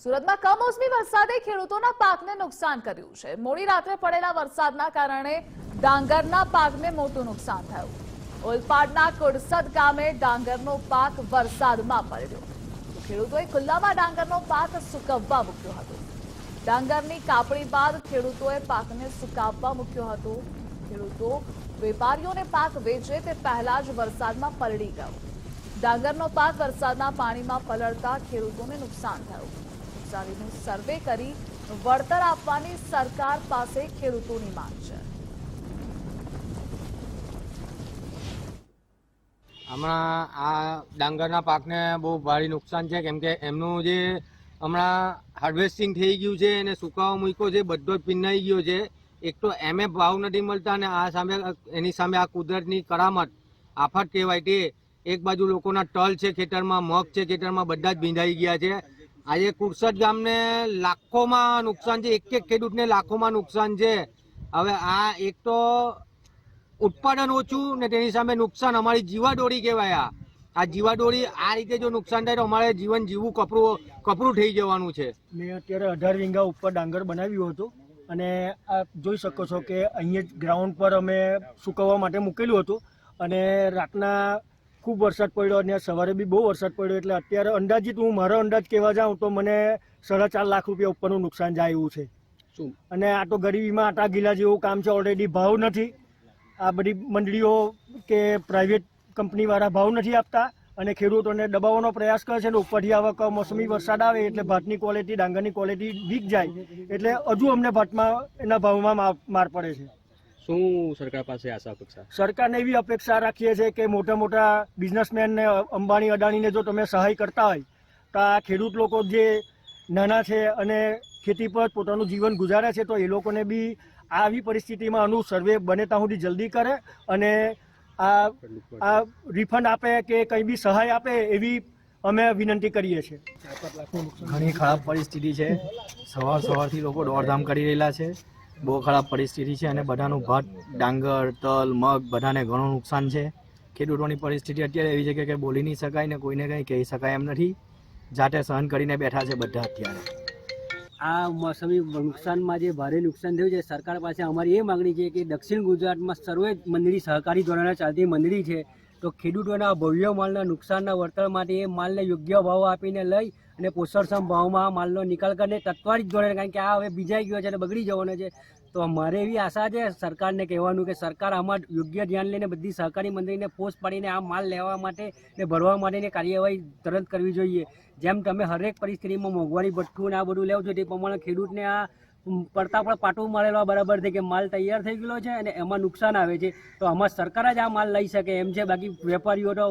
સુરતમાં કમોસમી વરસાદે ખેડૂતોના પાકને નુકસાન કર્યું છે। મોડી રાત્રે પડેલા વરસાદના કારણે ડાંગરના પાકને મોટું નુકસાન થયું। ઓલપાડના કુડસદ ગામે ડાંગરનો પાક વરસાદમાં પલળ્યો। ખેડૂતોએ ખુલ્લામાં ડાંગરનો પાક સુકવવા મૂક્યો હતો। ડાંગરની કાપણી બાદ ખેડૂતોએ પાકને સુકાવવા મૂક્યો હતો। ખેડૂતો વેપારીઓને પાક વેચે તે પહેલા જ વરસાદમાં પલળી ગયો। ડાંગરનો પાક વરસાદના પાણીમાં પલળતા ખેડૂતોને નુકસાન થયું। નુકસાનીનું સર્વે કરી વળતર આપવાની સરકાર પાસે ખેડૂતોની માંગ છે। હમણાં આ ડાંગરના પાકને બહુ ભારે નુકસાન છે, કેમ કે એમનું જે હમણાં હાર્વેસ્ટિંગ થઈ ગયું છે અને સુકાવા મૂક્યો છે, બધો જ પીનાઈ ગયો છે। એક તો એમે ભાવ નથી મળતા અને આ સામે એની સામે આ કુદરતની કરામત આફત કહેવાય તે એક બાજુ લોકોના તલ છે ખેતરમાં, મગ છે ખેતરમાં, બધા જ ભીંધાઈ ગયા છે। આજે કુડસદ ગામને લાખોમાં નુકસાન છે, એક એક ખેડૂતને લાખોમાં નુકસાન છે। હવે આ એક તો ઉત્પાદન ઓછું ને તેની સામે નુકસાન અમારી જીવાદોરી કહેવાય। આ જીવાદોરી આ રીતે જો નુકસાન થાય તો અમારે જીવન જીવવું કપરું થઈ જવાનું છે। મેં અત્યારે 18 વીંગા ઉપર ડાંગર બનાવ્યું હતું અને આપ જોઈ શકો છો કે અહીંયા જ ગ્રાઉન્ડ પર અમે સુકવવા માટે મૂકેલું હતું અને રાતના ખૂબ વરસાદ પડ્યો અને સવારે બી બહુ વરસાદ પડ્યો, એટલે અત્યારે અંદાજિત હું મારો અંદાજ કહેવા જાઉં તો મને 4.5 લાખ રૂપિયા ઉપરનું નુકસાન જાય એવું છે। અને આ તો ગરીબીમાં આટા ગીલા જેવું કામ છે। ઓલરેડી ભાવ નથી, આ બધી મંડળીઓ કે પ્રાઇવેટ કંપનીવાળા ભાવ નથી આપતા અને ખેડૂતોને દબાવવાનો પ્રયાસ કરે છે। અને ઉપરથી આવા કમોસમી વરસાદ આવે એટલે ભાતની ક્વોલિટી, ડાંગરની ક્વોલિટી વીક જાય, એટલે હજુ અમને ભાતમાં એના ભાવમાં માર પડે છે। શું સરકાર પાસે આશા અપેક્ષા? સરકારને એવી અપેક્ષા રાખીએ છીએ કે મોટા મોટા બિઝનેસમેનને, અંબાણી અદાણીને જો તમે સહાય કરતા હોય તો આ ખેડૂત લોકો જે નાના છે અને ખેતી પર પોતાનું જીવન ગુજારે છે તો એ લોકોને બી આવી પરિસ્થિતિમાં આનું સર્વે બને ત્યાં સુધી જલ્દી કરે અને આ રિફંડ આપે કે કંઈ બી સહાય આપે એવી અમે વિનંતી કરીએ છીએ। ઘણી ખરાબ પરિસ્થિતિ છે। સવારથી લોકો દોડધામ કરી રહેલા છે। બહુ ખરાબ પરિસ્થિતિ છે અને બધાનું ભાત, ડાંગર, તલ, મગ બધાને ઘણું નુકસાન છે। ખેડૂતોની પરિસ્થિતિ અત્યારે એવી છે કે બોલી નહીં શકાય ને કોઈને કંઈ કહી શકાય એમ નથી। જાતે સહન કરીને બેઠા છે બધા અત્યારે। આ મોસમી નુકસાનમાં જે ભારે નુકસાન થયું છે, સરકાર પાસે અમારી એ માગણી છે કે દક્ષિણ ગુજરાતમાં સર્વે મંડળી સહકારી ધોરણે ચાલતી મંડળી છે તો ખેડૂતોના ભવ્ય માલના નુકસાનના વળતર માટે એ માલને યોગ્ય ભાવ આપીને લઈ અને પોષણક્ષમ ભાવમાં માલનો નિકાલ કરીને તત્કાલિક ધોરણે, કારણ કે આ હવે ભીજાઈ ગયો છે અને બગડી જવાનો છે, તો અમારે એવી આશા છે સરકારને કહેવાનું કે સરકાર આમાં યોગ્ય ધ્યાન લઈને બધી સહકારી મંડળીને પોસ્ટ પાડીને આ માલ લેવા માટે ને ભરવા માટેની કાર્યવાહી તરત કરવી જોઈએ। જેમ તમે હરેક પરિસ્થિતિમાં મોંઘવારી ભઠ્ઠું ને આ બધું લેવું જોઈએ તે પ્રમાણે ખેડૂતને આ પડતા પણ પાટું મળેલા બરાબર છે કે માલ તૈયાર થઈ ગયેલો છે અને એમાં નુકસાન આવે છે, તો આમાં સરકાર જ આ માલ લઈ શકે એમ છે। બાકી વેપારીઓ તો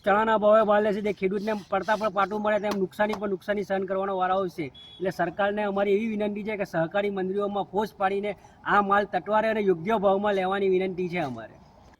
ચણાના ભાવે માલ લે છે, તે ખેડૂતને પડતા પણ પાટું મળે તેમ નુકસાની સહન કરવાનો વારો આવશે। એટલે સરકારને અમારી એવી વિનંતી છે કે સહકારી મંડળીઓમાં ફોર્સ પાડીને આ માલ તટવારે અને યોગ્ય ભાવમાં લેવાની વિનંતી છે અમારે।